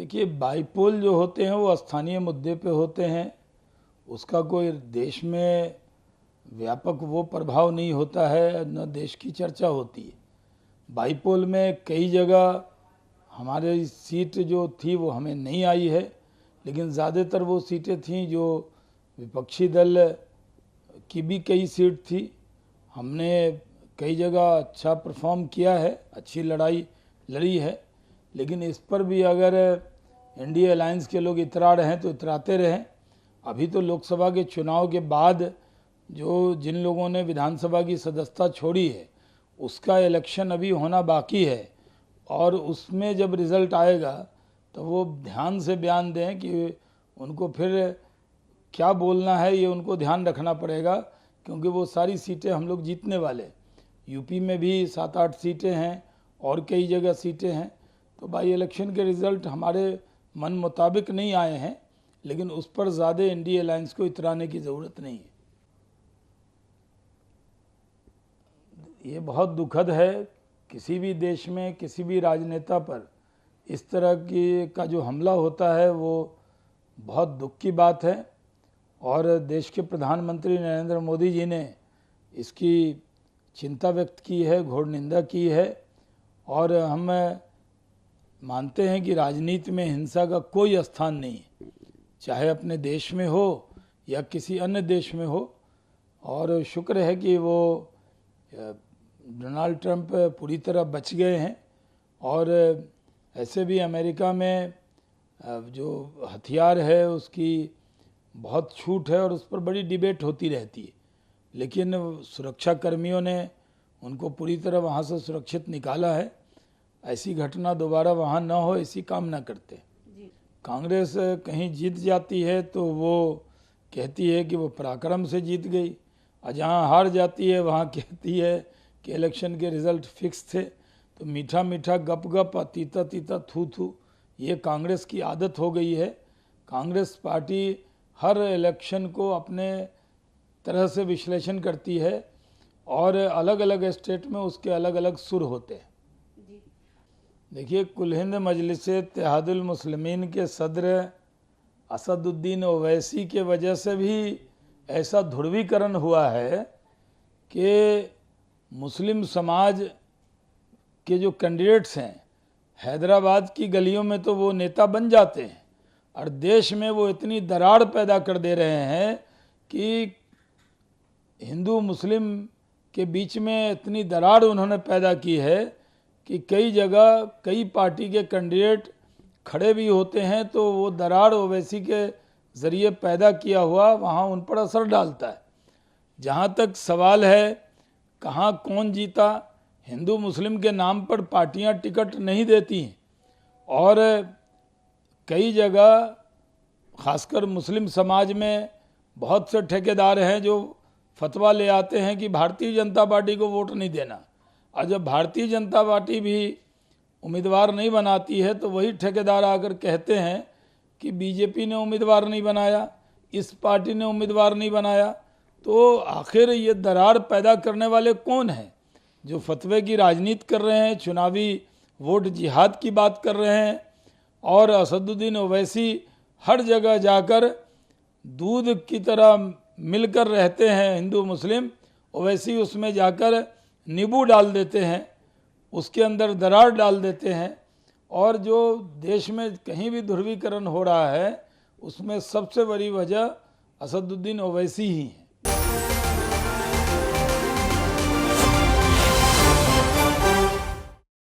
देखिए, बाईपोल जो होते हैं वो स्थानीय मुद्दे पे होते हैं, उसका कोई देश में व्यापक वो प्रभाव नहीं होता है, न देश की चर्चा होती है। बाईपोल में कई जगह हमारे सीट जो थी वो हमें नहीं आई है, लेकिन ज़्यादातर वो सीटें थीं जो विपक्षी दल की भी कई सीट थी। हमने कई जगह अच्छा परफॉर्म किया है, अच्छी लड़ाई लड़ी है, लेकिन इस पर भी अगर इंडिया अलायंस के लोग इतरा रहे हैं तो इतराते रहें। अभी तो लोकसभा के चुनाव के बाद जो जिन लोगों ने विधानसभा की सदस्यता छोड़ी है उसका इलेक्शन अभी होना बाकी है, और उसमें जब रिज़ल्ट आएगा तो वो ध्यान से बयान दें कि उनको फिर क्या बोलना है, ये उनको ध्यान रखना पड़ेगा, क्योंकि वो सारी सीटें हम लोग जीतने वाले। यूपी में भी 7-8 सीटें हैं और कई जगह सीटें हैं। तो बाई इलेक्शन के रिज़ल्ट हमारे मन मुताबिक नहीं आए हैं, लेकिन उस पर ज़्यादा इंडिया अलायंस को इतराने की ज़रूरत नहीं है। ये बहुत दुखद है, किसी भी देश में किसी भी राजनेता पर इस तरह की का जो हमला होता है वो बहुत दुख की बात है, और देश के प्रधानमंत्री नरेंद्र मोदी जी ने इसकी चिंता व्यक्त की है, घोर निंदा की है। और हम मानते हैं कि राजनीति में हिंसा का कोई स्थान नहीं है, चाहे अपने देश में हो या किसी अन्य देश में हो। और शुक्र है कि वो डोनाल्ड ट्रंप पूरी तरह बच गए हैं। और ऐसे भी अमेरिका में जो हथियार है उसकी बहुत छूट है और उस पर बड़ी डिबेट होती रहती है, लेकिन सुरक्षा कर्मियों ने उनको पूरी तरह वहाँ से सुरक्षित निकाला है। ऐसी घटना दोबारा वहाँ न हो, ऐसी कामना करते हैं। कांग्रेस कहीं जीत जाती है तो वो कहती है कि वो पराक्रम से जीत गई, और जहाँ हार जाती है वहाँ कहती है कि इलेक्शन के रिज़ल्ट फिक्स थे। तो मीठा मीठा गप गप, तीता तीता थू थू, ये कांग्रेस की आदत हो गई है। कांग्रेस पार्टी हर इलेक्शन को अपने तरह से विश्लेषण करती है, और अलग अलग स्टेट में उसके अलग अलग सुर होते हैं। देखिए, कुल हिंद मजलिस इत्तेहादुल मुस्लिमीन के सदर असदुद्दीन ओवैसी के वजह से भी ऐसा ध्रुवीकरण हुआ है कि मुस्लिम समाज के जो कैंडिडेट्स हैं हैदराबाद की गलियों में तो वो नेता बन जाते हैं, और देश में वो इतनी दरार पैदा कर दे रहे हैं कि हिंदू मुस्लिम के बीच में इतनी दरार उन्होंने पैदा की है कि कई जगह कई पार्टी के कैंडिडेट खड़े भी होते हैं तो वो दरार ओवैसी के ज़रिए पैदा किया हुआ वहाँ उन पर असर डालता है। जहाँ तक सवाल है कहाँ कौन जीता, हिंदू मुस्लिम के नाम पर पार्टियाँ टिकट नहीं देती हैं, और कई जगह खासकर मुस्लिम समाज में बहुत से ठेकेदार हैं जो फतवा ले आते हैं कि भारतीय जनता पार्टी को वोट नहीं देना, और जब भारतीय जनता पार्टी भी उम्मीदवार नहीं बनाती है तो वही ठेकेदार आकर कहते हैं कि बीजेपी ने उम्मीदवार नहीं बनाया, इस पार्टी ने उम्मीदवार नहीं बनाया। तो आखिर ये दरार पैदा करने वाले कौन हैं? जो फतवे की राजनीति कर रहे हैं, चुनावी वोट जिहाद की बात कर रहे हैं। और असदुद्दीन ओवैसी हर जगह जाकर दूध की तरह मिलकर रहते हैं हिंदू मुस्लिम, ओवैसी उसमें जाकर नींबू डाल देते हैं, उसके अंदर दरार डाल देते हैं। और जो देश में कहीं भी ध्रुवीकरण हो रहा है उसमें सबसे बड़ी वजह असदुद्दीन ओवैसी ही है।